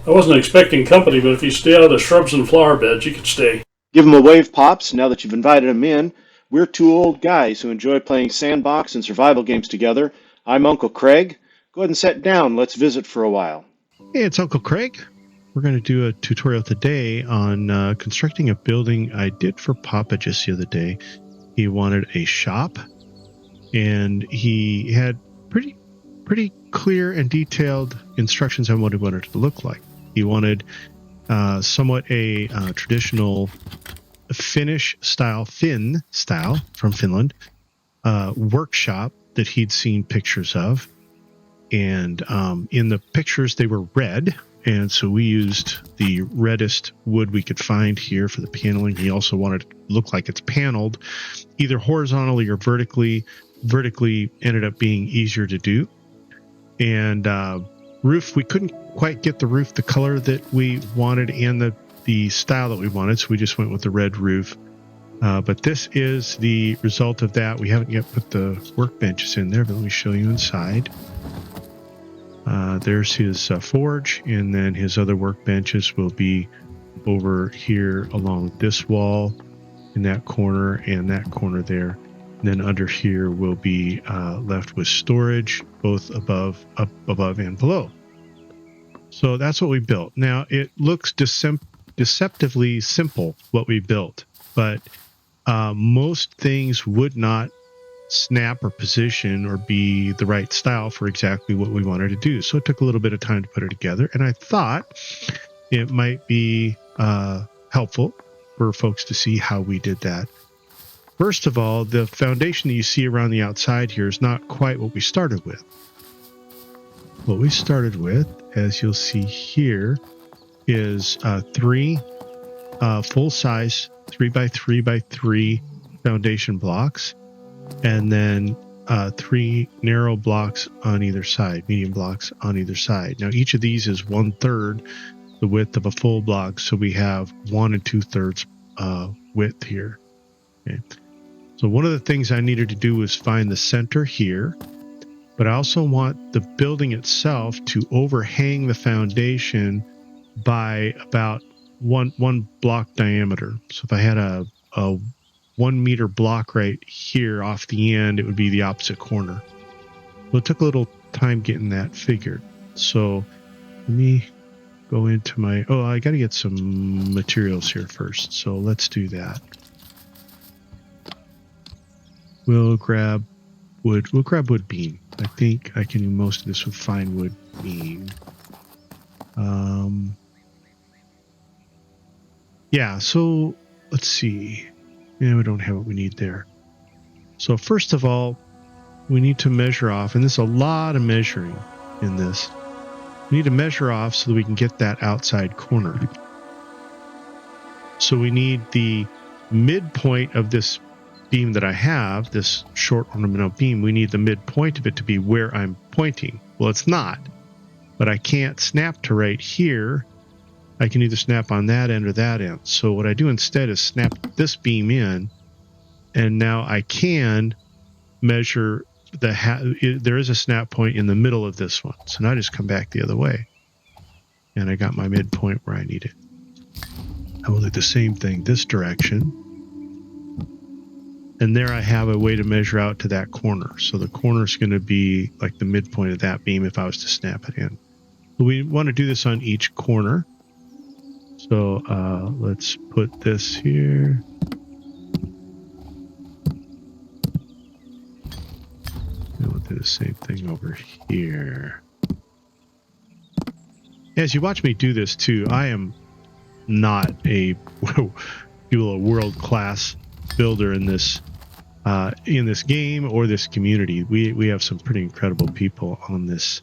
I wasn't expecting company, but if you stay out of the shrubs and flower beds, you could stay. Give them a wave, Pops, now that you've invited them in. We're two old guys who enjoy playing sandbox and survival games together. I'm Uncle Craig. Go ahead and sit down. Let's visit for a while. Hey, it's Uncle Craig. We're going to do a tutorial today on constructing a building I did for Papa just the other day. He wanted a shop, and he had pretty clear and detailed instructions on what he wanted it to look like. He wanted somewhat a traditional Finnish style, Finn style from Finland, workshop that he'd seen pictures of. And in the pictures, they were red. And so we used the reddest wood we could find here for the paneling. He also wanted it to look like it's paneled either horizontally or vertically. Vertically ended up being easier to do. And roof, we couldn't quite get the roof the color that we wanted and the style that we wanted. So we just went with the red roof. But this is the result of that. We haven't yet put the workbenches in there, but let me show you inside. There's his forge, and then his other workbenches will be over here along this wall in that corner and that corner there. And then under here will be left with storage, both above and below. So that's what we built. Now, it looks deceptively simple, what we built, but most things would not snap or position or be the right style for exactly what we wanted to do. So it took a little bit of time to put it together, and I thought it might be helpful for folks to see how we did that. First of all, the foundation that you see around the outside here is not quite what we started with. What we started with, as you'll see here, is three full-size 3x3x3 foundation blocks, and then 3 narrow blocks on either side, medium blocks on either side. Now, each of these is 1/3 the width of a full block, so we have 1 2/3 width here. Okay. So one of the things I needed to do was find the center here, but I also want the building itself to overhang the foundation by about one block diameter. So if I had a 1 meter block right here off the end, it would be the opposite corner. Well, it took a little time getting that figured. So let me go into my, I got to get some materials here first. So let's do that. We'll grab wood. We'll grab wood beam. I think I can do most of this with fine wood beam. Yeah, so let's see. Yeah, we don't have what we need there. So first of all, we need to measure off, and there's a lot of measuring in this. We need to measure off so that we can get that outside corner. So we need the midpoint of this beam that I have, this short ornamental beam. We need the midpoint of it to be where I'm pointing. Well, it's not, but I can't snap to right here. I can either snap on that end or that end. So what I do instead is snap this beam in, and now I can measure there is a snap point in the middle of this one. So now I just come back the other way, and I got my midpoint where I need it. I will do the same thing this direction. And there I have a way to measure out to that corner. So the corner is going to be like the midpoint of that beam if I was to snap it in. We want to do this on each corner. So let's put this here. And we'll do the same thing over here. As you watch me do this too, I am not a world-class builder in this game or this community. We have some pretty incredible people on this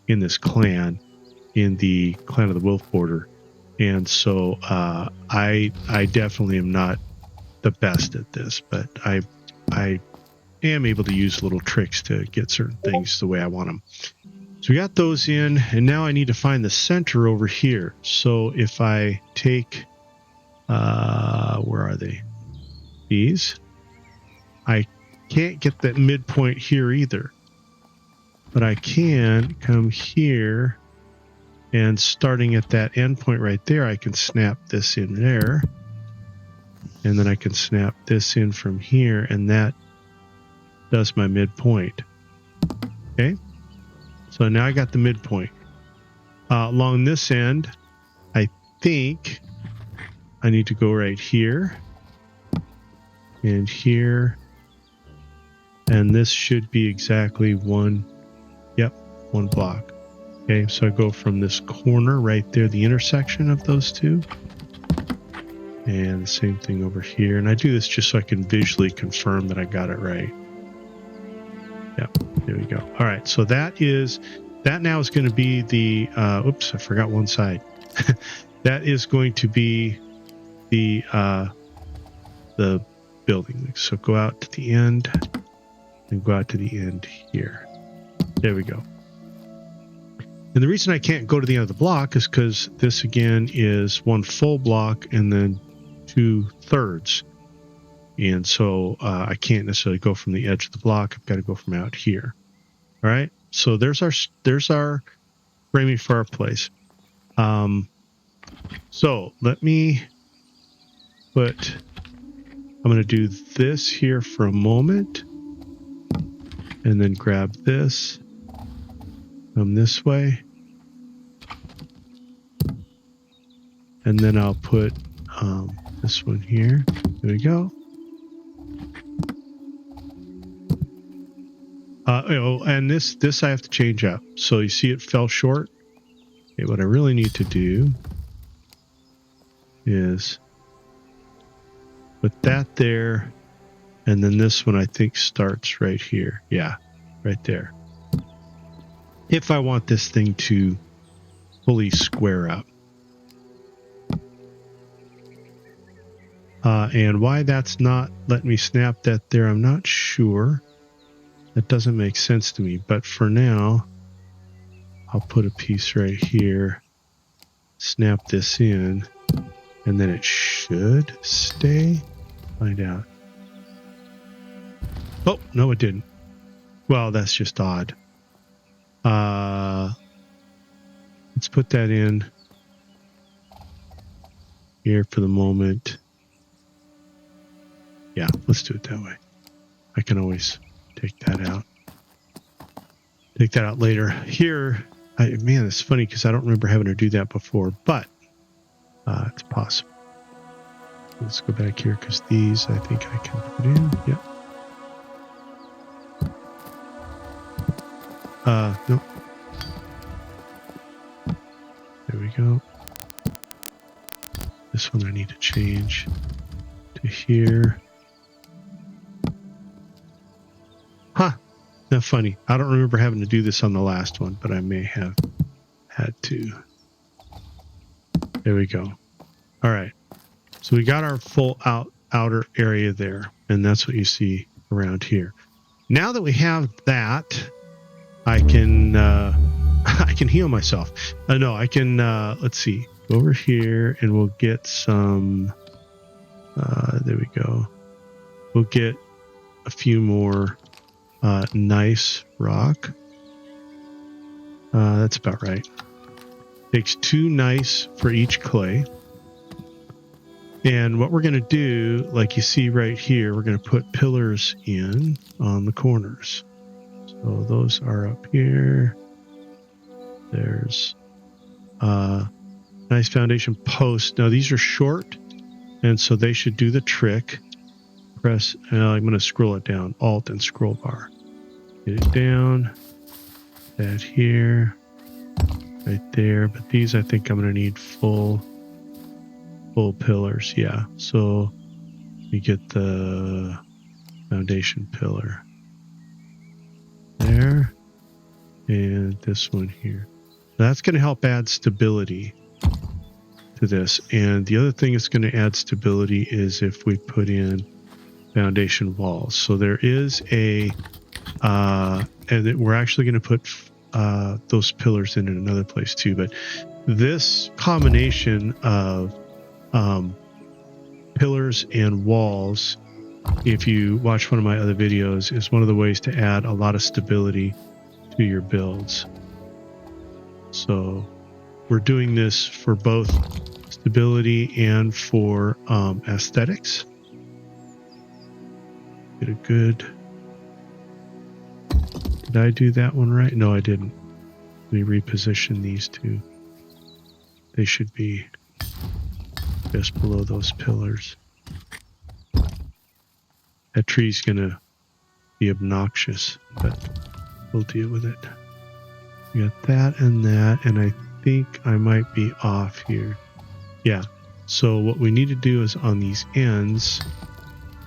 in this clan, in the clan of the Wolf Border. And so I definitely am not the best at this, but I am able to use little tricks to get certain things the way I want them. So we got those in, and now I need to find the center over here. So if I take, where are they? These. I can't get that midpoint here either, but I can come here And starting at that endpoint right there, I can snap this in there. And then I can snap this in from here, and that does my midpoint. Okay? So now I got the midpoint. Along this end, I think I need to go right here and here. And this should be exactly one block. Okay, so I go from this corner right there, the intersection of those two. And the same thing over here. And I do this just so I can visually confirm that I got it right. Yep, there we go. All right, so that now is going to be the, oops, I forgot one side. That is going to be the building. So go out to the end and go out to the end here. There we go. And the reason I can't go to the end of the block is because this again is one full block and then 2/3. And so I can't necessarily go from the edge of the block. I've got to go from out here. All right. So there's our framing for our place. So let me I'm going to do this here for a moment and then grab this, come this way. And then I'll put this one here. There we go. And this I have to change up. So you see it fell short. Okay, what I really need to do is put that there, and then this one I think starts right here. Yeah, right there. If I want this thing to fully square up. And why that's not letting me snap that there, I'm not sure. That doesn't make sense to me, but for now, I'll put a piece right here, snap this in, and then it should stay. Find out. Oh, no, it didn't. Well, that's just odd. Let's put that in here for the moment. Yeah, let's do it that way. I can always take that out. Take that out later. Here, man, it's funny because I don't remember having to do that before, but it's possible. Let's go back here because these I think I can put in. Yep. No. There we go. This one I need to change to here. Huh. That's funny. I don't remember having to do this on the last one, but I may have had to. There we go. All right. So we got our full outer area there, and that's what you see around here. Now that we have that, I can I can heal myself. No, I can let's see. Go over here and we'll get some there we go. We'll get a few more nice rock. That's about right. Takes 2 nice for each clay. And what we're going to do, like you see right here, we're going to put pillars in on the corners. So those are up here. There's nice foundation posts. Now these are short, and so they should do the trick. Press, I'm going to scroll it down, Alt and scroll bar. Get it down. That here, right there. But these I think I'm going to need full pillars. Yeah. So you get the foundation pillar there, and this one here. That's going to help add stability to this. And the other thing that's going to add stability is if we put in foundation walls. So there is a and we're actually going to put those pillars in another place too, but this combination of pillars and walls, if you watch one of my other videos, is one of the ways to add a lot of stability to your builds. So we're doing this for both stability and for aesthetics. Get a good... Did I do that one right? No, I didn't. Let me reposition these two. They should be just below those pillars. That tree's gonna be obnoxious, but we'll deal with it. We got that, and I think I might be off here. Yeah. So what we need to do is on these ends,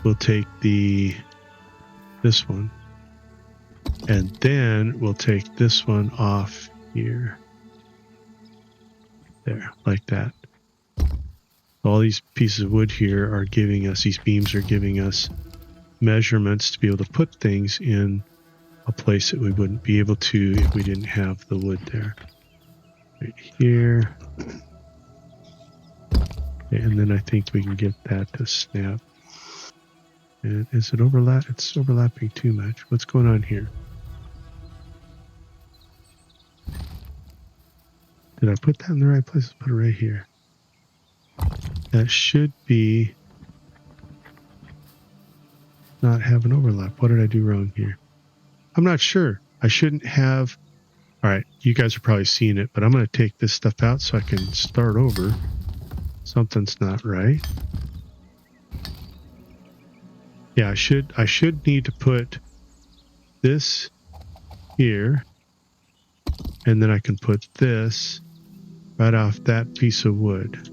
we'll take this one, and then we'll take this one off here. There, like that. All these pieces of wood here are giving us, these beams are giving us measurements to be able to put things in a place that we wouldn't be able to if we didn't have the wood there. Right here. And then I think we can get that to snap. And is it overlap? It's overlapping too much. What's going on here? Did I put that in the right place? Let's put it right here. That should be not have an overlap. What did I do wrong here? I'm not sure. I shouldn't have. All right, you guys are probably seeing it, but I'm going to take this stuff out so I can start over. Something's not right. Yeah, I should need to put this here, and then I can put this right off that piece of wood.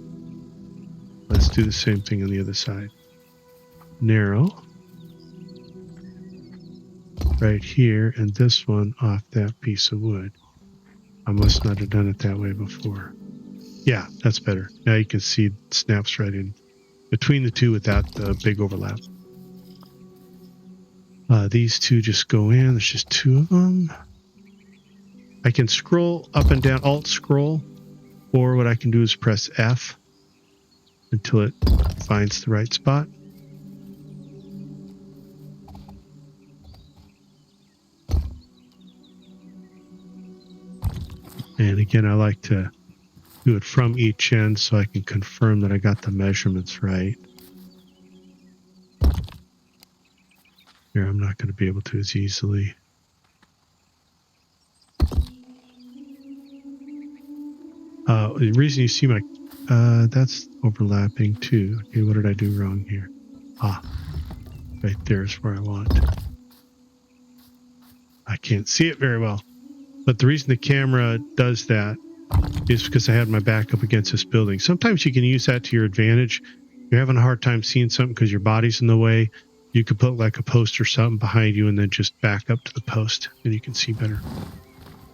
Let's do the same thing on the other side. Narrow. Right here, and this one off that piece of wood. I must not have done it that way before. Yeah, that's better. Now you can see it snaps right in between the two without the big overlap. These two just go in. There's just two of them. I can scroll up and down, Alt scroll, or what I can do is press F until it finds the right spot. And again, I like to do it from each end so I can confirm that I got the measurements right. Here, I'm not going to be able to as easily. The reason you see my... that's overlapping too. Okay, what did I do wrong here? Ah, right there is where I want. I can't see it very well. But the reason the camera does that is because I had my back up against this building. Sometimes you can use that to your advantage. You're having a hard time seeing something because your body's in the way. You could put like a post or something behind you and then just back up to the post and you can see better.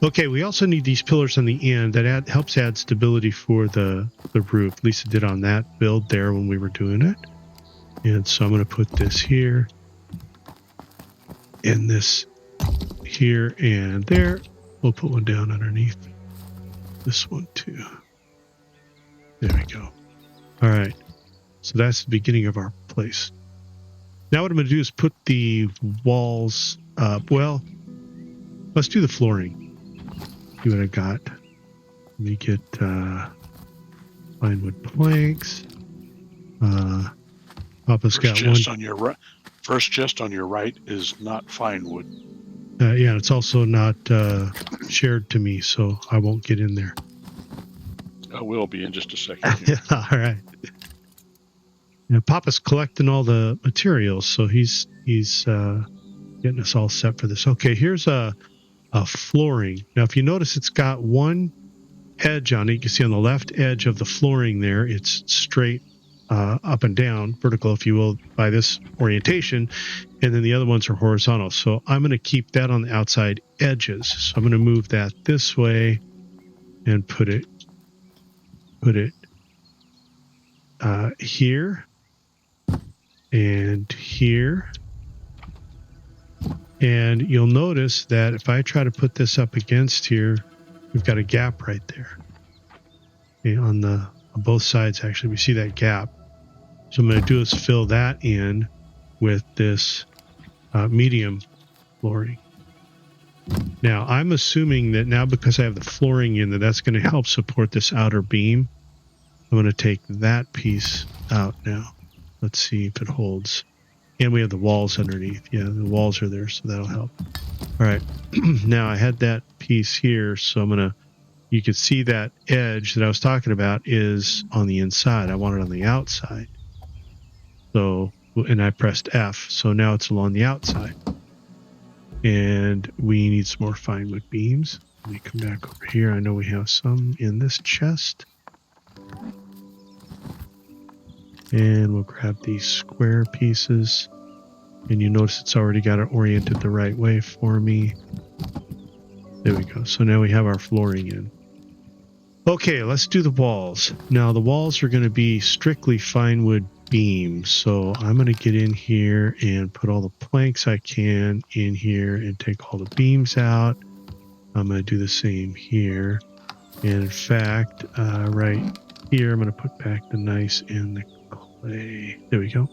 Okay, we also need these pillars on the end. That helps add stability for the roof. At least it did on that build there when we were doing it. And so I'm going to put this here and this here and there. We'll put one down underneath this one too. There we go. All right. So that's the beginning of our place. Now what I'm going to do is put the walls up. Well, let's do the flooring. See what I got. Let me get pine wood planks. Papa's got one. On your right. First chest on your right is not fine wood. Yeah, it's also not shared to me, so I won't get in there. I will be in just a second. Yeah, all right. Yeah, Papa's collecting all the materials, so he's getting us all set for this. Okay, here's a flooring. Now, if you notice, it's got one edge on it. You can see on the left edge of the flooring there, it's straight up and down, vertical, if you will, by this orientation, and then the other ones are horizontal. So I'm going to keep that on the outside edges. So I'm going to move that this way and put it here and here. And you'll notice that if I try to put this up against here, we've got a gap right there. Okay, on both sides, actually, we see that gap. So I'm going to do is fill that in with this medium flooring. Now, I'm assuming that now because I have the flooring in, that's going to help support this outer beam. I'm going to take that piece out now. Let's see if it holds. And we have the walls underneath. Yeah, the walls are there, so that'll help. All right. Now, I had that piece here, so I'm going to, you can see that edge that I was talking about is on the inside. I want it on the outside. So, and I pressed F, so now it's along the outside. And we need some more fine wood beams. Let me come back over here. I know we have some in this chest. And we'll grab these square pieces. And you notice it's already got it oriented the right way for me. There we go. So now we have our flooring in. Okay, let's do the walls. Now the walls are going to be strictly fine wood beams. So I'm going to get in here and put all the planks I can in here and take all the beams out. I'm going to do the same here. And in fact, right here, I'm going to put back the gneiss and the clay. There we go.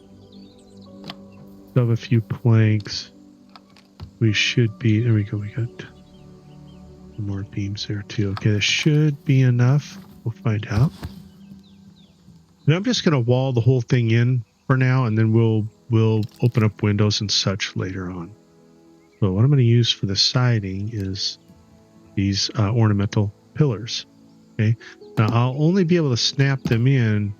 So I have a few planks. We should be, there we go. We got some more beams there too. Okay, this should be enough. We'll find out. And I'm just going to wall the whole thing in for now, and then we'll open up windows and such later on. So what I'm going to use for the siding is these ornamental pillars. Okay. Now I'll only be able to snap them in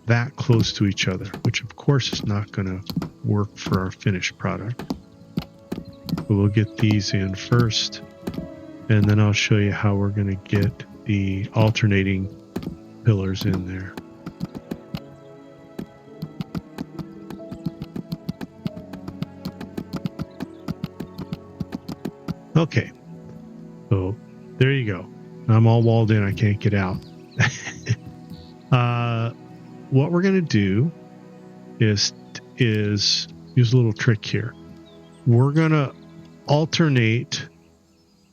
that close to each other, which of course is not going to work for our finished product. But we'll get these in first, and then I'll show you how we're going to get the alternating pillars in there. Okay, so there you go. I'm all walled in. I can't get out. What we're going to do is use a little trick here. We're going to alternate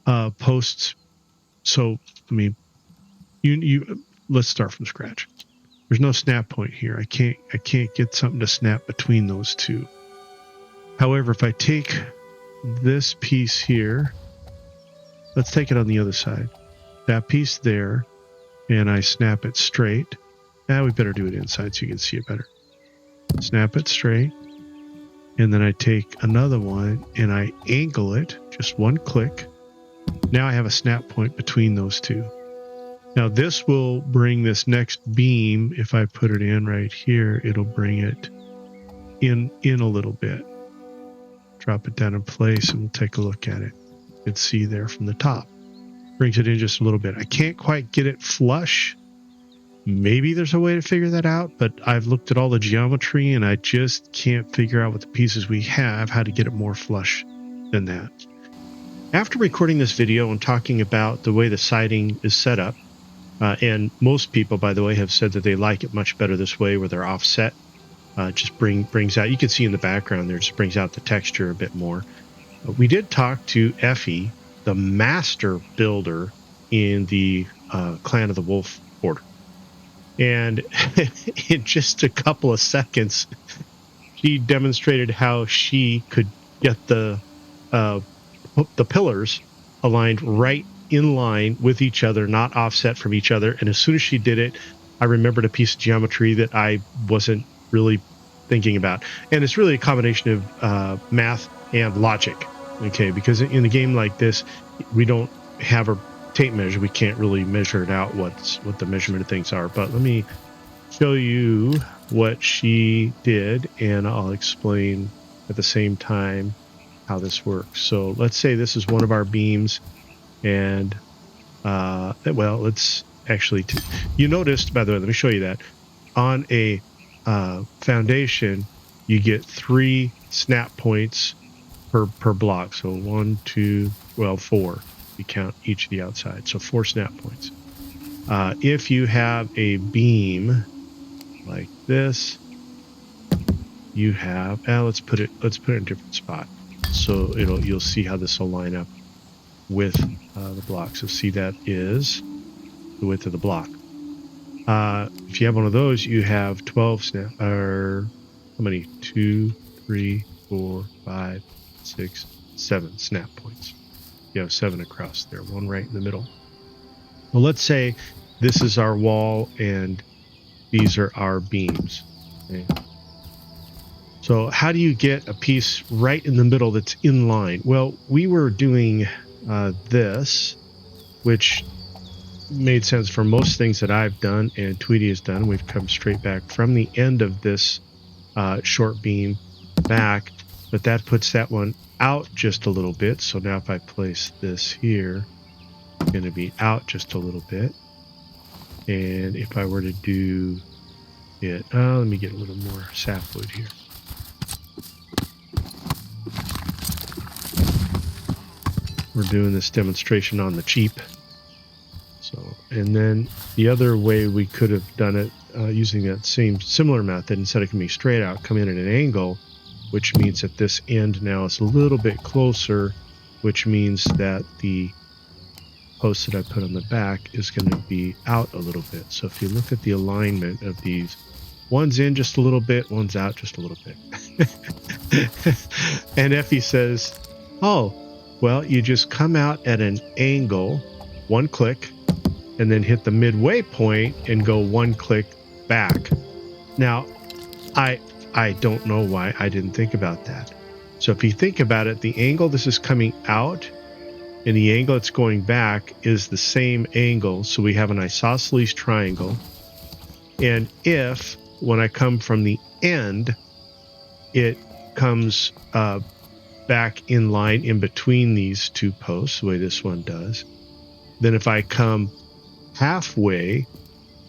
posts. So, I mean, let's start from scratch. There's no snap point here. I can't get something to snap between those two. However, if I take this piece here, let's take it on the other side. That piece there, and I snap it straight. Now we better do it inside so you can see it better. Snap it straight. And then I take another one and I angle it, just one click. Now I have a snap point between those two. Now this will bring this next beam, if I put it in right here, it'll bring it in a little bit. Drop it down in place and we'll take a look at it. You can see there from the top. Brings it in just a little bit. I can't quite get it flush. Maybe there's a way to figure that out, but I've looked at all the geometry and I just can't figure out with the pieces we have how to get it more flush than that. After recording this video and talking about the way the siding is set up, and most people, by the way, have said that they like it much better this way where they're offset. Just brings out, you can see in the background there, just brings out the texture a bit more. We did talk to Effie, the master builder in the Clan of the Wolf order. And in just a couple of seconds, she demonstrated how she could get the pillars aligned right in line with each other, not offset from each other. And as soon as she did it, I remembered a piece of geometry that I wasn't really thinking about. And it's really a combination of math and logic. Okay, because in a game like this, we don't have a tape measure. We can't really measure it out what the measurement of things are. But let me show you what she did, and I'll explain at the same time how this works. So let's say this is one of our beams, and well, let's actually you noticed, by the way, let me show you that on a foundation you get 3 snap points per block. So 1, 2, well, 4. We count each of the outside, so 4 snap points. If you have a beam like this, you have let's put it in a different spot, so you'll see how this will line up with the block. So see, that is the width of the block. If you have one of those, you have 12 snap, or how many? 2, 3, 4, 5, 6, 7 snap points. you have 7 across there, one right in the middle. Well, let's say this is our wall and these are our beams. Okay. So how do you get a piece right in the middle that's in line? Well, we were doing this, which made sense for most things that I've done and Tweety has done. We've come straight back from the end of this short beam back, but that puts that one out just a little bit. So now if I place this here, it's going to be out just a little bit. And if I were to do it, let me get a little more sapwood here. We're doing this demonstration on the cheap. So, and then the other way we could have done it using that similar method, instead of coming straight out, come in at an angle, which means that this end now is a little bit closer, which means that the post that I put on the back is going to be out a little bit. So if you look at the alignment of these, one's in just a little bit, one's out just a little bit. And Effie says, oh, well, you just come out at an angle, one click, and then hit the midway point and go one click back. Now, I don't know why I didn't think about that. So if you think about it, the angle this is coming out and the angle it's going back is the same angle. So we have an isosceles triangle. And if, when I come from the end, it comes back in line in between these two posts, the way this one does, then if I come halfway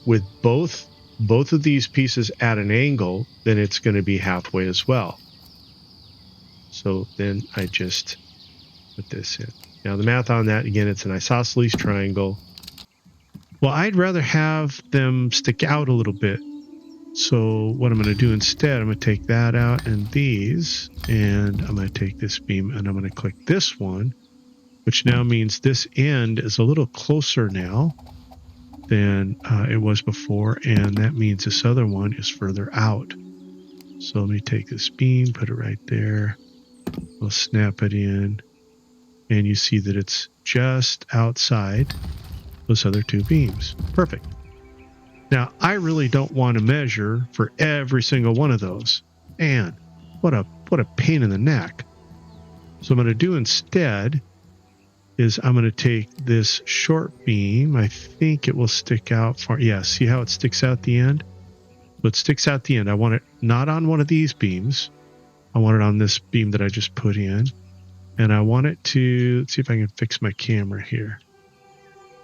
with both of these pieces at an angle, then it's going to be halfway as well. So then I just put this in. Now the math on that, again, it's an isosceles triangle. Well, I'd rather have them stick out a little bit. So what I'm going to do instead, I'm going to take that out and these, and I'm going to take this beam and I'm going to click this one, which now means this end is a little closer now than it was before, and that means this other one is further out. So let me take this beam, put it right there. We'll snap it in, and you see that it's just outside those other two beams. Perfect. Now, I really don't want to measure for every single one of those. Man, what a pain in the neck. So what I'm going to do instead is I'm going to take this short beam. I think it will stick out far. Yeah, see how it sticks out the end? So it sticks out the end. I want it not on one of these beams. I want it on this beam that I just put in. And I want it to, let's see if I can fix my camera here.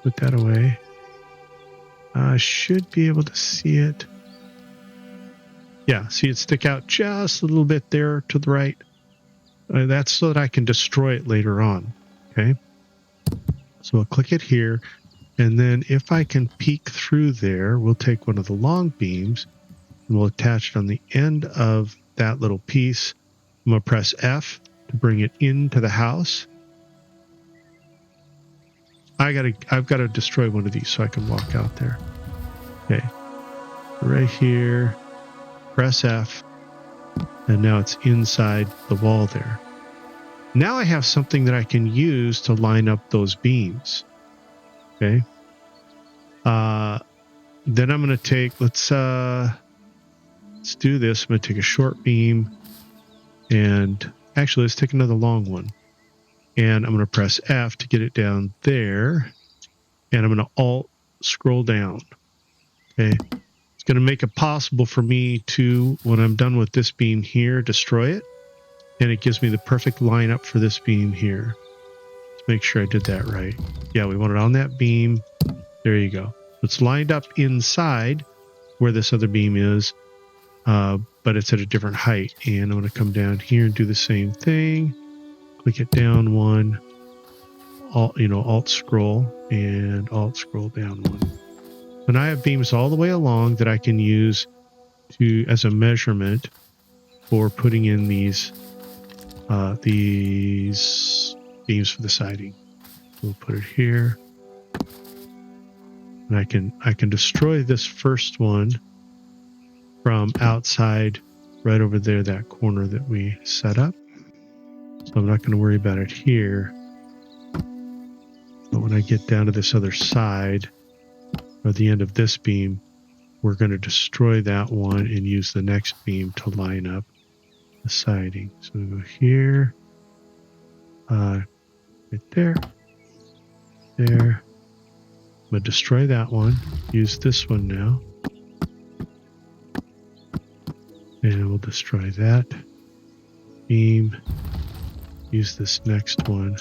Put that away. I should be able to see it. Yeah, see it stick out just a little bit there to the right. That's so that I can destroy it later on. Okay. So I'll click it here. And then if I can peek through there, we'll take one of the long beams and we'll attach it on the end of that little piece. I'm going to press F to bring it into the house. I've got to destroy one of these so I can walk out there. Okay. Right here, press F, and now it's inside the wall there. Now I have something that I can use to line up those beams. Okay. Then I'm going to take, let's do this. I'm going to take a short beam and actually let's take another long one. And I'm going to press F to get it down there. And I'm going to Alt scroll down. Okay. It's going to make it possible for me to, when I'm done with this beam here, destroy it. And it gives me the perfect lineup for this beam here. Let's make sure I did that right. Yeah, we want it on that beam. There you go. It's lined up inside where this other beam is, but it's at a different height. And I'm going to come down here and do the same thing. Click it down one. Alt scroll and Alt scroll down one. And I have beams all the way along that I can use as a measurement for putting in these beams for the siding. We'll put it here. And I can destroy this first one from outside right over there, that corner that we set up. So I'm not going to worry about it here. when I get down to this other side, or the end of this beam, we're going to destroy that one and use the next beam to line up the siding. So we go here, right there, there. I'm going to destroy that one, use this one now. And we'll destroy that beam, use this next one.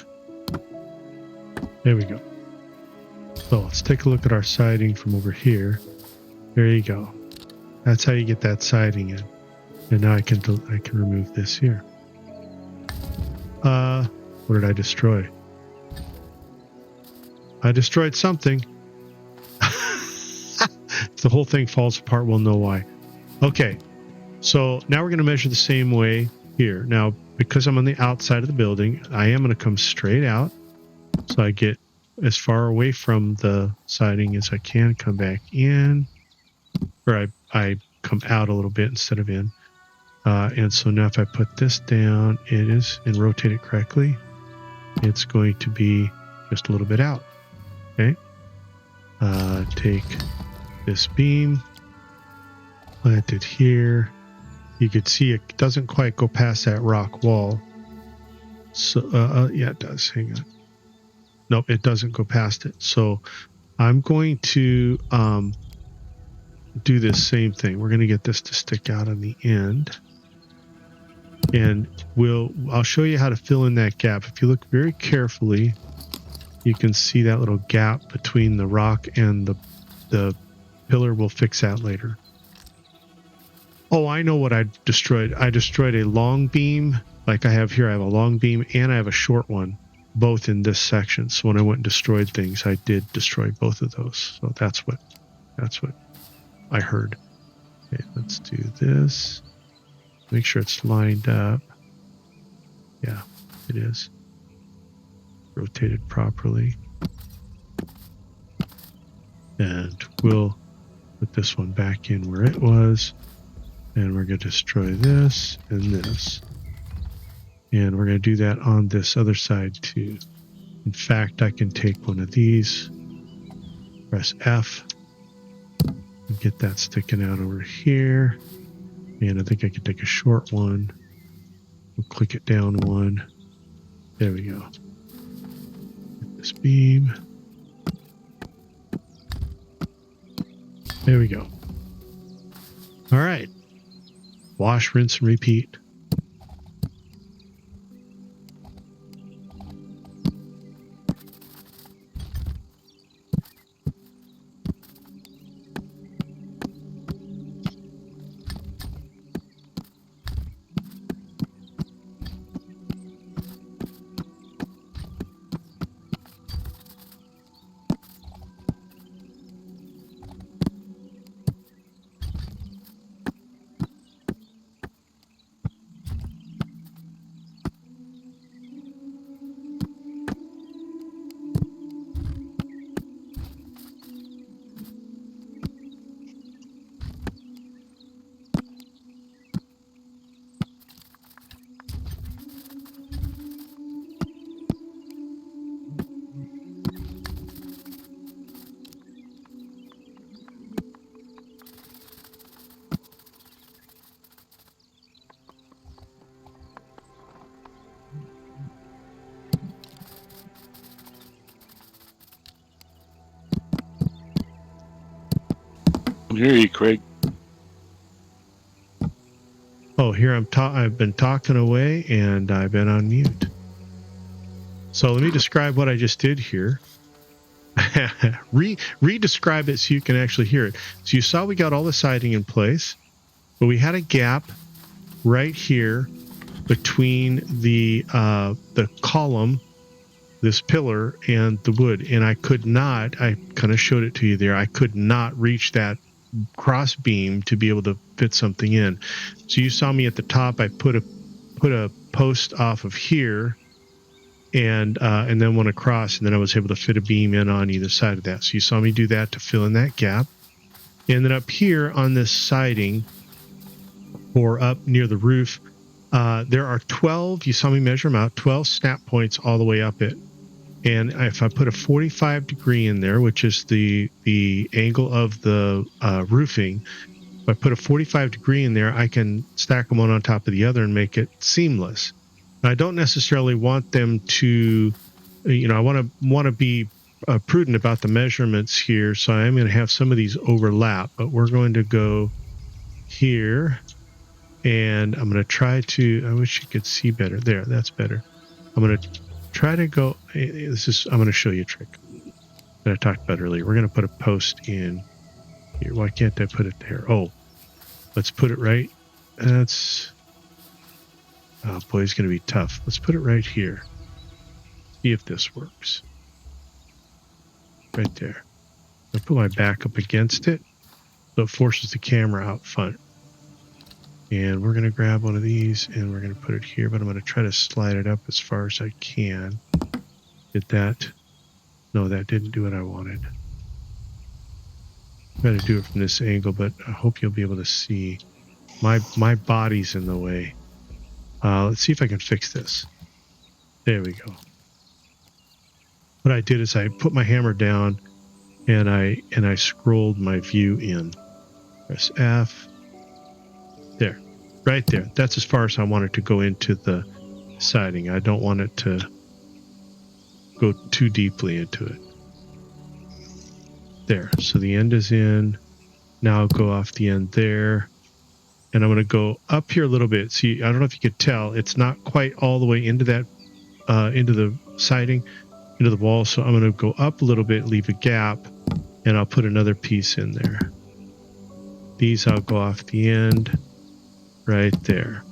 There we go. So let's take a look at our siding from over here. There you go. That's how you get that siding in. And now I can remove this here. What did I destroy? I destroyed something. If the whole thing falls apart, we'll know why. Okay. So now we're going to measure the same way here. Now, because I'm on the outside of the building, I am going to come straight out. So I get as far away from the siding as I can, come back in. Or I come out a little bit instead of in. And so now if I put this down, and rotate it correctly, it's going to be just a little bit out. Okay. Take this beam, plant it here. You could see it doesn't quite go past that rock wall. So, yeah, it does. Hang on. Nope, it doesn't go past it. So I'm going to do this same thing. We're going to get this to stick out on the end. And I'll show you how to fill in that gap. If you look very carefully, you can see that little gap between the rock and the pillar. We'll fix that later. Oh, I know what I destroyed. I destroyed a long beam, like I have here. I have a long beam and I have a short one, both in this section. So when I went and destroyed things, I did destroy both of those. So that's what I heard. Okay, let's do this. Make sure it's lined up. Yeah, it is. Rotated properly. And we'll put this one back in where it was. And we're going to destroy this and this. And we're going to do that on this other side too. In fact, I can take one of these, press F, and get that sticking out over here. And I think I can take a short one. We'll click it down one. There we go. Get this beam. There we go. All right. Wash, rinse, and repeat. I hear you, Craig. Oh, here I've been talking away and I've been on mute. So let me describe what I just did here. Re-describe it so you can actually hear it. So you saw we got all the siding in place, but we had a gap right here between the column, this pillar, and the wood, and I kind of showed it to you there. I could not reach that cross beam to be able to fit something in. So you saw me at the top. I put a post off of here, and then one across, and then I was able to fit a beam in on either side of that. So you saw me do that to fill in that gap. And then up here on this siding, or up near the roof, there are 12, you saw me measure them out, 12 snap points all the way up it. And if I put a 45 degree in there, which is the angle of the roofing, if I put a 45 degree in there, I can stack them one on top of the other and make it seamless. Now, I don't necessarily want them to, I want to be prudent about the measurements here. So I am going to have some of these overlap, but we're going to go here, and I'm going to try to, I wish you could see better. There, that's better. I'm going to try to go, I'm going to show you a trick that I talked about earlier. We're going to put a post in here. Why can't I put it there? Oh, let's put it right. Oh boy, it's going to be tough. Let's put it right here. See if this works. Right there. I'll put my back up against it so it forces the camera out front. And we're going to grab one of these and we're going to put it here, but I'm going to try to slide it up as far as I can. Did that? No, that didn't do what I wanted. I'm going to do it from this angle, but I hope you'll be able to see. My body's in the way. Let's see if I can fix this. There we go. What I did is I put my hammer down and I scrolled my view in. Press F. There. Right there. That's as far as I want it to go into the siding. I don't want it to go too deeply into it. There. So the end is in. Now I'll go off the end there. And I'm going to go up here a little bit. See, I don't know if you could tell. It's not quite all the way into that, into the siding, into the wall. So I'm going to go up a little bit, leave a gap, and I'll put another piece in there. These I'll go off the end right there.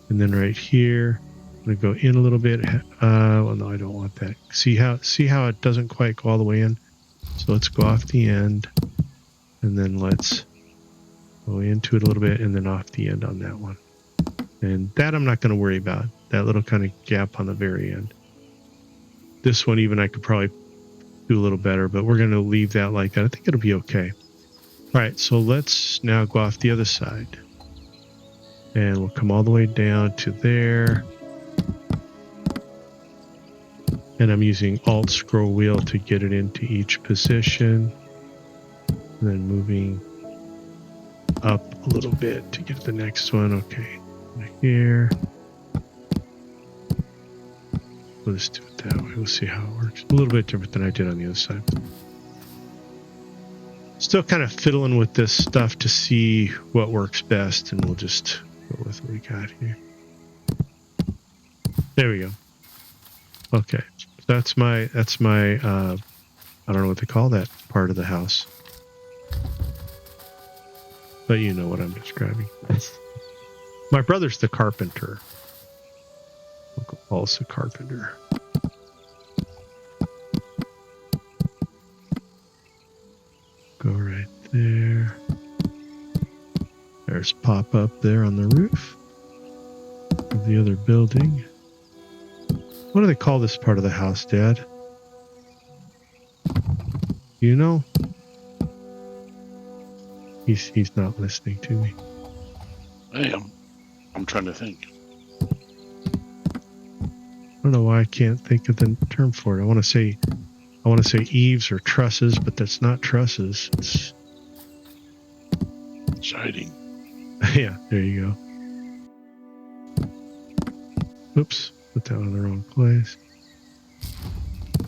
And then right here, I'm going to go in a little bit. Well, no, I don't want that. See how it doesn't quite go all the way in? So let's go off the end, and then let's go into it a little bit, and then off the end on that one. And that I'm not going to worry about, that little kind of gap on the very end. This one even I could probably do a little better, but we're going to leave that like that. I think it'll be okay. All right, so let's now go off the other side. And we'll come all the way down to there. And I'm using Alt scroll wheel to get it into each position. And then moving up a little bit to get to the next one. Okay, right here. We'll just do it that way. We'll see how it works. A little bit different than I did on the other side. Still kind of fiddling with this stuff to see what works best, and we'll just go with what we got here. There we go. Okay, that's my I don't know what they call that part of the house, but you know what I'm describing. My brother's the carpenter. Uncle Paul's the carpenter. Go right there. There's pop up there on the roof of the other building. What do they call this part of the house, Dad? You know? He's not listening to me. I am. I'm trying to think. I don't know why I can't think of the term for it. I want to say eaves or trusses, but that's not trusses. It's Siding. yeah, there you go. Oops, put that one in the wrong place.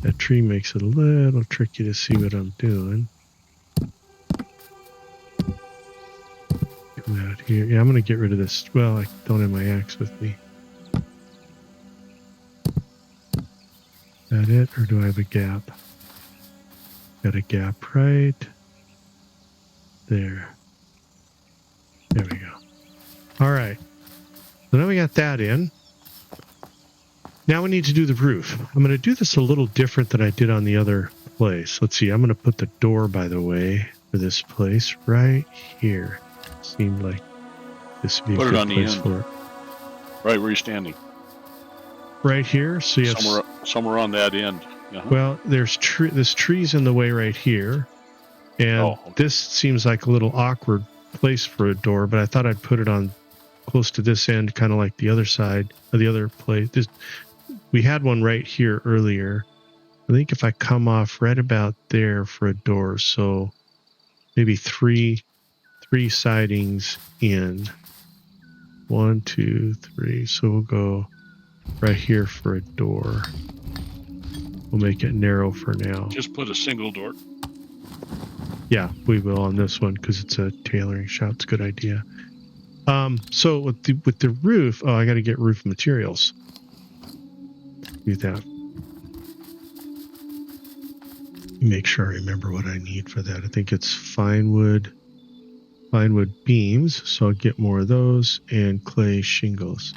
That tree makes it a little tricky to see what I'm doing. Come out here. Yeah, I'm going to get rid of this. Well, I don't have my axe with me. Is that it, or do I have a gap? Got a gap right there. There we go. All right. So now we got that in. Now we need to do the roof. I'm going to do this a little different than I did on the other place. Let's see. I'm going to put the door, by the way, for this place right here. Seemed like this would be a good place for it. Right where you're standing. Right here. So you have somewhere on that end. Uh-huh. Well, this tree's in the way right here, and this seems like a little awkward place for a door. But I thought I'd put it on close to this end, kind of like the other side of the other place. We had one right here earlier, I think if I come off right about there for a door, so maybe three sidings in. 1, 2, 3. So we'll go right here for a door. We'll make it narrow for now. Just put a single door. Yeah, we will on this one because it's a tailoring shop. It's a good idea. So with the roof, oh, I got to get roof materials. Do that. Make sure I remember what I need for that. I think it's fine wood beams. So I'll get more of those and clay shingles.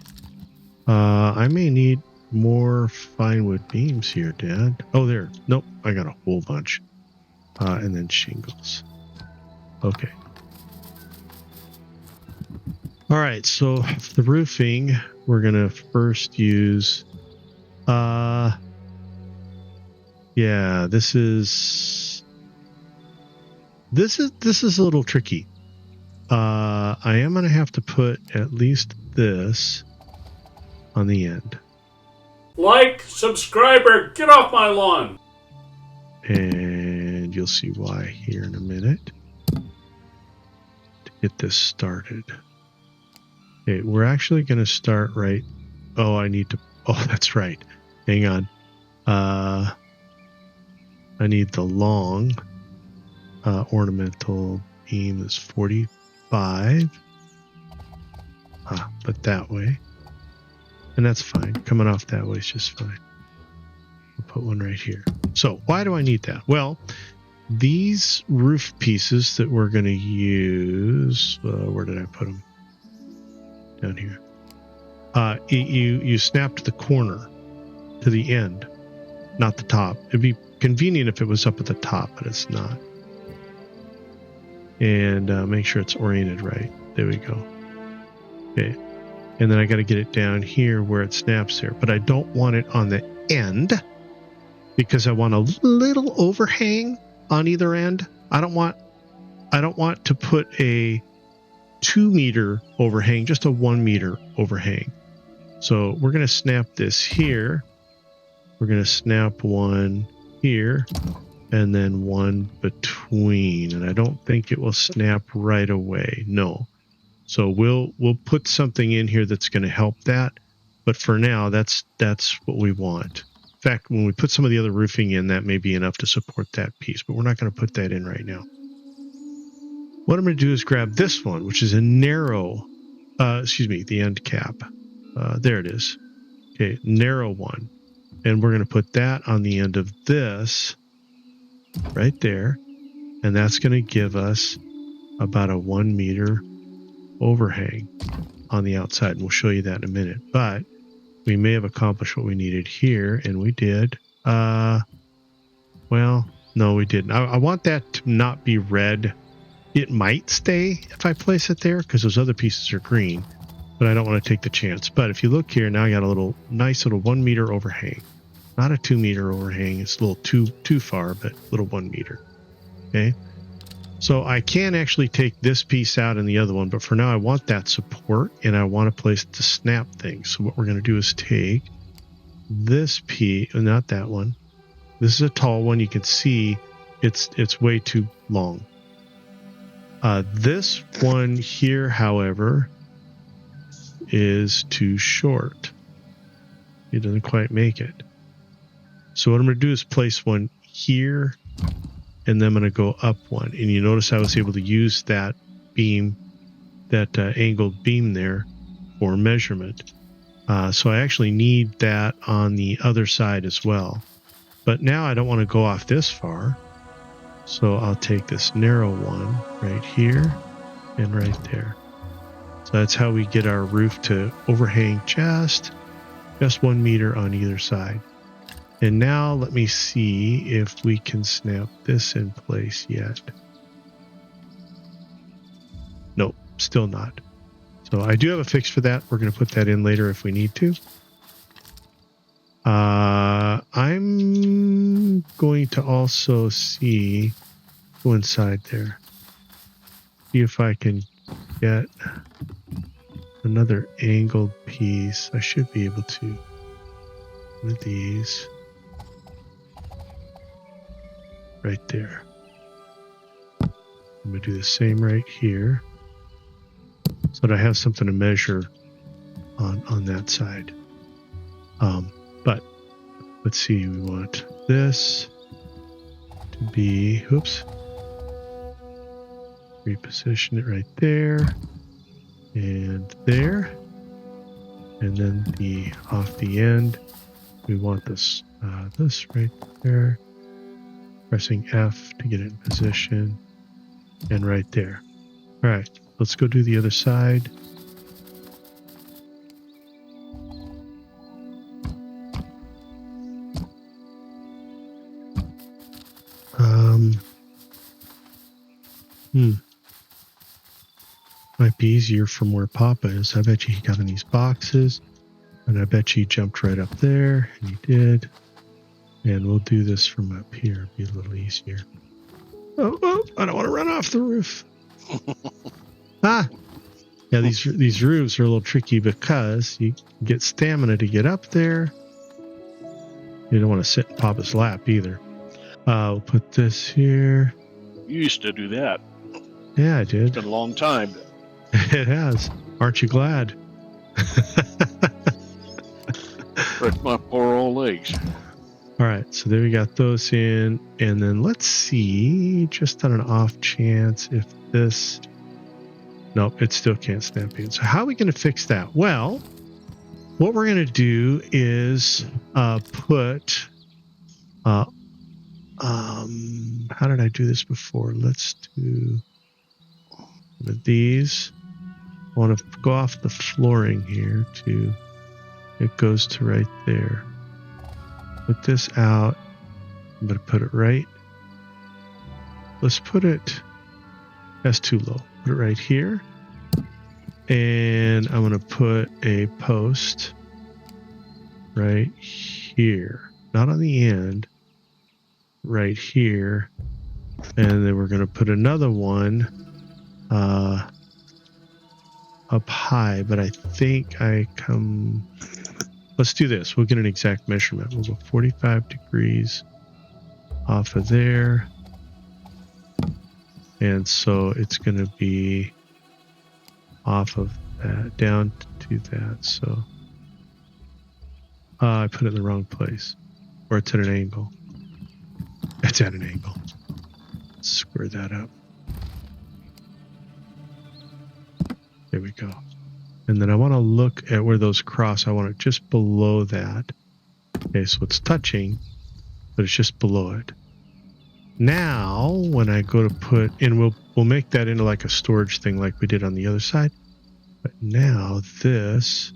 I may need more fine wood beams here, Dad. Oh, there. Nope, I got a whole bunch. And then shingles. Okay. All right, so the roofing, we're gonna first use. Yeah, this is a little tricky. I am gonna have to put at least this on the end. Like, subscriber, get off my lawn. And you'll see why here in a minute. To get this started. Okay, we're actually going to start right. Oh, I need to. Oh, that's right. Hang on. I need the long ornamental beam is 45. But that way. And that's fine. Coming off that way is just fine. We'll put one right here. So why do I need that? Well, these roof pieces that we're going to use, where did I put them? Down here. You snap to the corner, to the end, not the top. It'd be convenient if it was up at the top, but it's not. And make sure it's oriented right. There we go. Okay. And then I got to get it down here where it snaps there. But I don't want it on the end because I want a little overhang on either end. I don't want to put a 2 meter overhang, just a 1 meter overhang. So we're going to snap this here. We're going to snap one here and then one between. And I don't think it will snap right away. No. So we'll put something in here that's going to help that. But for now, that's what we want. In fact, when we put some of the other roofing in, that may be enough to support that piece. But we're not going to put that in right now. What I'm going to do is grab this one, which is a narrow, the end cap. There it is. Okay, narrow one. And we're going to put that on the end of this right there. And that's going to give us about a 1 meter overhang on the outside. And we'll show you that in a minute. But we may have accomplished what we needed here, and we did. Well, no, we didn't. I want that to not be red. It might stay if I place it there because those other pieces are green, but I don't want to take the chance. But if you look here, now I got a nice little 1 meter overhang. Not a 2 meter overhang. It's a little too far, but a little 1 meter. Okay. So I can actually take this piece out and the other one, but for now I want that support and I want a place to snap things. So what we're going to do is take this piece, not that one. This is a tall one. You can see it's way too long. This one here, however, is too short. It doesn't quite make it. So what I'm going to do is place one here, and then I'm going to go up one. And you notice I was able to use that beam, that angled beam there for measurement. So I actually need that on the other side as well. But now I don't want to go off this far. So I'll take this narrow one right here and right there. So that's how we get our roof to overhang just 1 meter on either side. And now let me see if we can snap this in place yet. Nope, still not. So I do have a fix for that. We're going to put that in later if we need to. I'm going to also go inside there. See if I can get another angled piece. I should be able to. One of these. right there. I'm going to do the same right here so that I have something to measure on that side. But let's see, we want this to be, oops, reposition it right there and there. And then off the end, we want this right there. Pressing F to get it in position, and right there. All right, let's go do the other side. Might be easier from where Papa is. I bet you he got in these boxes, and I bet you he jumped right up there, and he did. And we'll do this from up here. Be a little easier. Oh, I don't want to run off the roof. Yeah, these roofs are a little tricky because you get stamina to get up there. You don't want to sit in Papa's lap either. We'll put this here. You used to do that. Yeah, I did. It's been a long time. It has. Aren't you glad? Break my poor old legs. All right, so there we got those in. And then let's see, just on an off chance, if this... Nope, it still can't snap in. So how are we going to fix that? Well, what we're going to do is put... how did I do this before? Let's do one of these. I want to go off the flooring here to... It goes to right there. Put this out. I'm going to put it right. Let's put it... That's too low. Put it right here. And I'm going to put a post right here. Not on the end. Right here. And then we're going to put another one up high. But I think I come... Let's do this. We'll get an exact measurement. We'll go 45 degrees off of there. And so it's going to be off of that down to that. So I put it in the wrong place. Or it's at an angle. It's at an angle. Let's square that up. There we go. And then I want to look at where those cross. I want it just below that. Okay, so it's touching, but it's just below it. Now, when I go to put, and we'll make that into like a storage thing like we did on the other side. But now this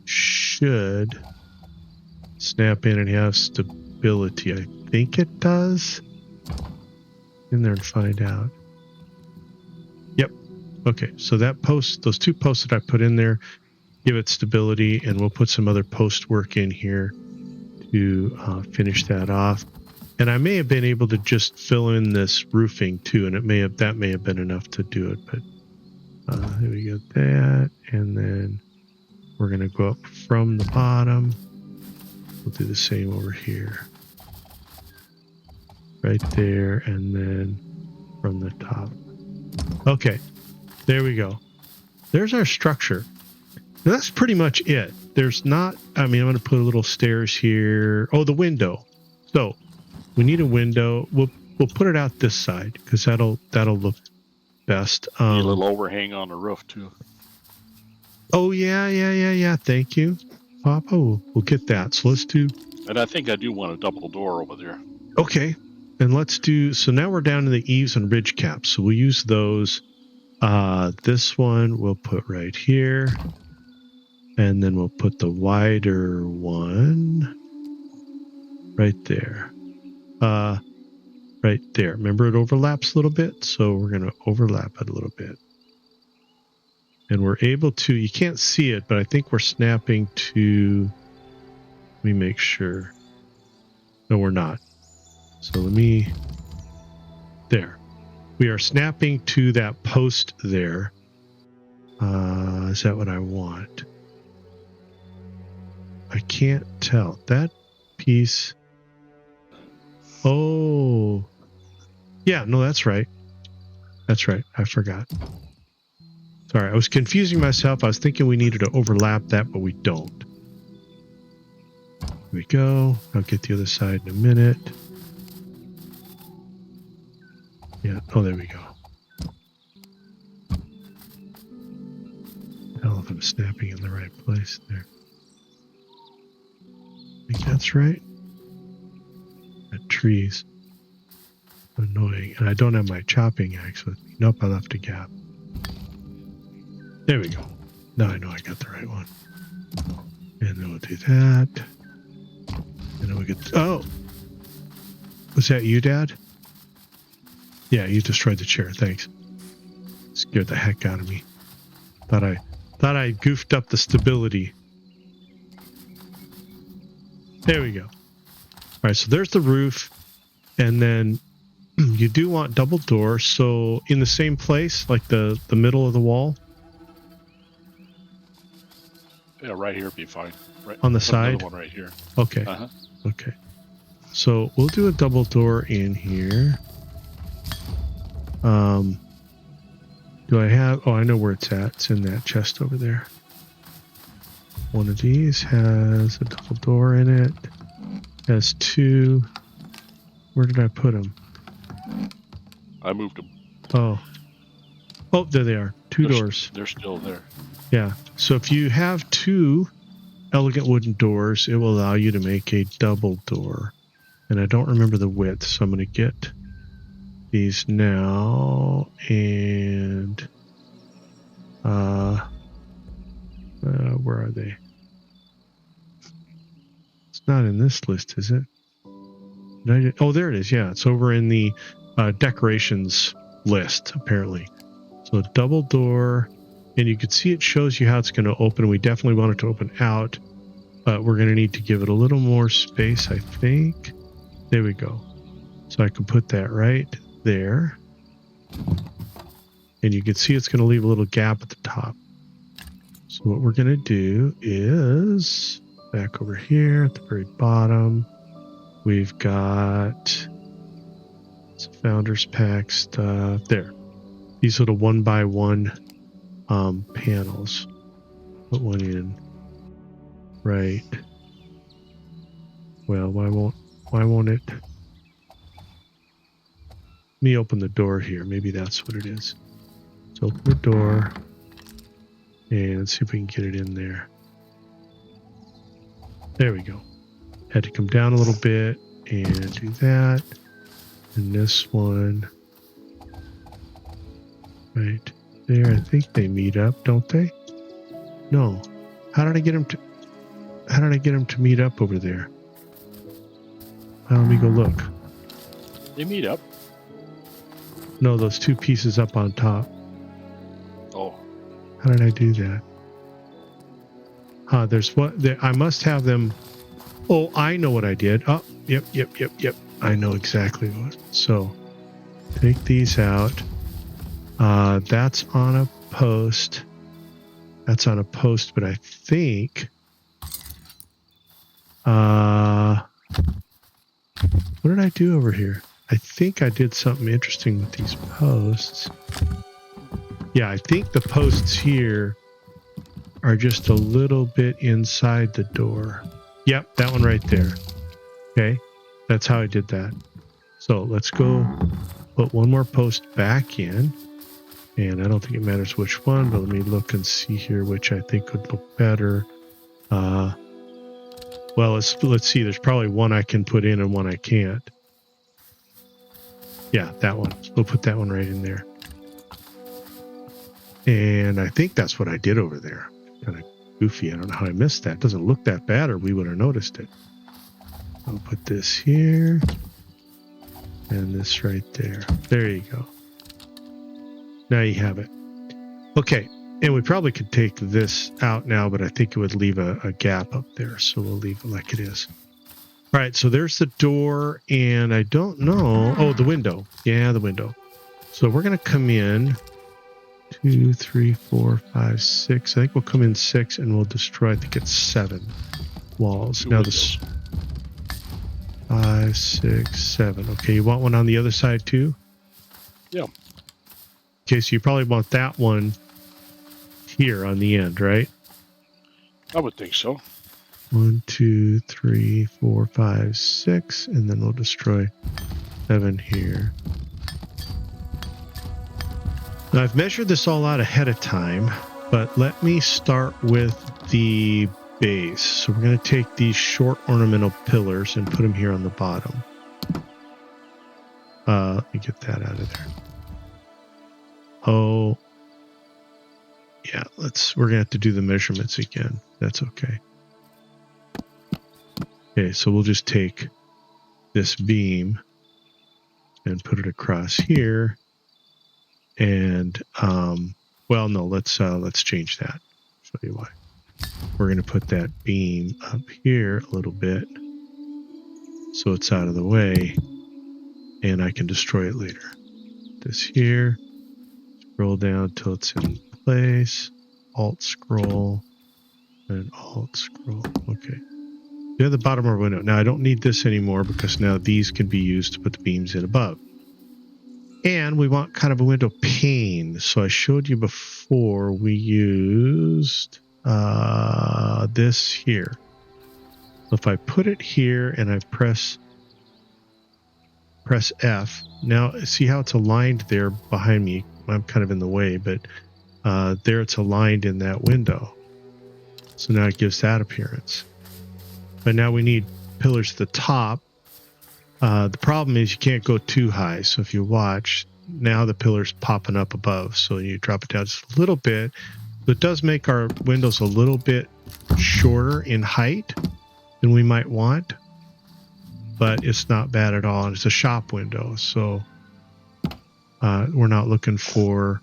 should snap in and have stability. I think it does. In there and find out. Yep. Okay, so that post, those two posts that I put in there, give it stability, and we'll put some other post work in here to finish that off. And I may have been able to just fill in this roofing too, and that may have been enough to do it. But there we go, that, and then we're going to go up from the bottom. We'll do the same over here, right there, and then from the top. Okay. There we go. There's our structure. Now that's pretty much it. There's not, I mean, I'm going to put a little stairs here. Oh, the window. So we need a window. We'll put it out this side because that'll look best. Need a little overhang on the roof too. Oh yeah. Thank you, Papa. We'll get that. So let's do. And I think I do want a double door over there. Okay. And let's do, so now we're down to the eaves and ridge caps. So we'll use those. This one we'll put right here, and then we'll put the wider one right there. Right there. Remember, it overlaps a little bit, so we're going to overlap it a little bit. And we're able to, you can't see it, but I think we're snapping to, let me make sure. No, we're not. So there. We are snapping to that post there. Is that what I want? I can't tell. That piece. Oh, Yeah, no, that's right. That's right. I forgot. Sorry, I was confusing myself. I was thinking we needed to overlap that, but we don't. Here we go. I'll get the other side in a minute. Yeah. Oh, there we go. Hell, if I'm snapping in the right place there. I think that's right. Got trees. Annoying. And I don't have my chopping axe with me. Nope, I left a gap. There we go. Now I know I got the right one. And then we'll do that. And then we get... Oh! Was that you, Dad? Yeah, you destroyed the chair. Thanks. Scared the heck out of me. Thought I goofed up the stability. There we go. All right, so there's the roof. And then you do want double door. So in the same place, like the middle of the wall. Yeah, right here would be fine. Right On the put side? another one right here. Okay. Uh-huh. Okay. So we'll do a double door in here. Do I have... Oh, I know where it's at. It's in that chest over there. One of these has a double door in it. Has two. Where did I put them? I moved them. Oh. Oh, there they are. Two doors. They're still there. Yeah. So if you have two elegant wooden doors, it will allow you to make a double door. And I don't remember the width, so I'm going to get these now. And where are they? It's not in this list, is it? Oh, there it is. Yeah, it's over in the decorations list, apparently. So double door, and you can see it shows you how it's going to open. We definitely want it to open out, but we're going to need to give it a little more space, I think. There we go. So I can put that right there. And you can see it's going to leave a little gap at the top. So what we're going to do is back over here at the very bottom. We've got some Founders Pack stuff there. These little 1x1 panels. Put one in. Right. Well, why won't it? Let me open the door here. Maybe that's what it is. Let's open the door and see if we can get it in there. There we go. Had to come down a little bit and do that. And this one right there, I think they meet up, don't they? No. How did I get them to meet up over there? Let me go look. They meet up. No, those two pieces up on top. Oh. How did I do that? There's what I must have them. Oh, I know what I did. Oh, yep. I know exactly what. So take these out. That's on a post. That's on a post, but I think what did I do over here? I think I did something interesting with these posts. Yeah, I think the posts here are just a little bit inside the door. Yep, that one right there. Okay, that's how I did that. So let's go put one more post back in. And I don't think it matters which one, but let me look and see here which I think would look better. Well, let's see. There's probably one I can put in and one I can't. Yeah, that one. We'll put that one right in there. And I think that's what I did over there. Kind of goofy. I don't know how I missed that. It doesn't look that bad, or we would have noticed it. I'll put this here and this right there. There you go. Now you have it. Okay, and we probably could take this out now, but I think it would leave a gap up there, so we'll leave it like it is. All right, so there's the door, and I don't know. Oh, the window. Yeah, the window. So we're going to come in 2, 3, 4, 5, 6. I think we'll come in 6, and we'll destroy, I think it's 7 walls. Now this 5, 6, 7. Okay, you want one on the other side too? Yeah. Okay, so you probably want that one here on the end, right? I would think so. 1, 2, 3, 4, 5, 6, and then we'll destroy 7 here. Now, I've measured this all out ahead of time, but let me start with the base. So we're going to take these short ornamental pillars and put them here on the bottom. Let me get that out of there. Oh, yeah, we're going to have to do the measurements again. That's okay. Okay, so we'll just take this beam and put it across here. And, well, no, let's change that. Show you why. We're going to put that beam up here a little bit so it's out of the way and I can destroy it later. This here, scroll down till it's in place, alt scroll, and alt scroll. Okay. Near the bottom of our window. Now I don't need this anymore because now these can be used to put the beams in above. And we want kind of a window pane. So I showed you before we used this here. So if I put it here and I press F, now see how it's aligned there behind me. I'm kind of in the way, but there it's aligned in that window. So now it gives that appearance. But now we need pillars at the top. The problem is you can't go too high. So if you watch, now the pillar's popping up above. So you drop it down just a little bit. So it does make our windows a little bit shorter in height than we might want. But it's not bad at all. And it's a shop window. So we're not looking for,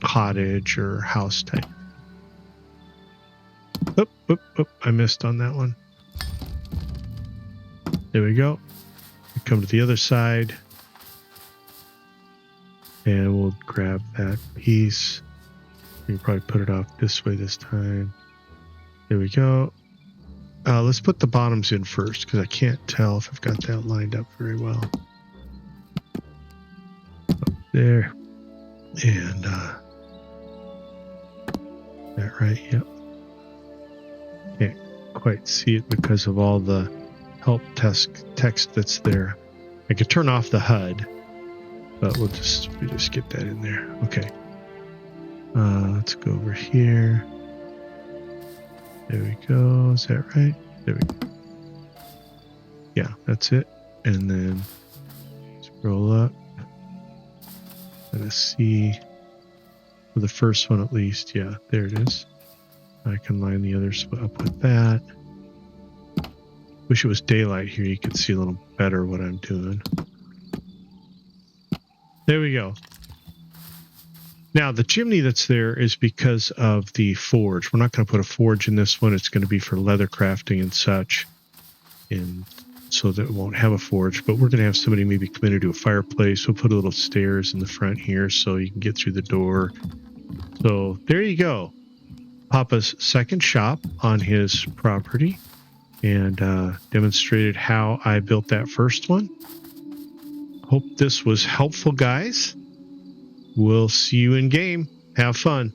cottage or house type. Oop, I missed on that one. There we go. We come to the other side. And we'll grab that piece. We can probably put it off this way this time. There we go. Let's put the bottoms in first because I can't tell if I've got that lined up very well. Up there. And that right? Yep. Can't quite see it because of all the help text that's there. I could turn off the HUD, but we just get that in there. Okay. Let's go over here. There we go. Is that right? There we go. Yeah, that's it. And then scroll up. Let's see. For the first one at least. Yeah, there it is. I can line the others up with that. Wish it was daylight here. You could see a little better what I'm doing. There we go. Now, the chimney that's there is because of the forge. We're not going to put a forge in this one. It's going to be for leather crafting and such. And so that it won't have a forge. But we're going to have somebody maybe come in and do a fireplace. We'll put a little stairs in the front here so you can get through the door. So there you go. Papa's second shop on his property. And demonstrated how I built that first one. Hope this was helpful, guys. We'll see you in game. Have fun.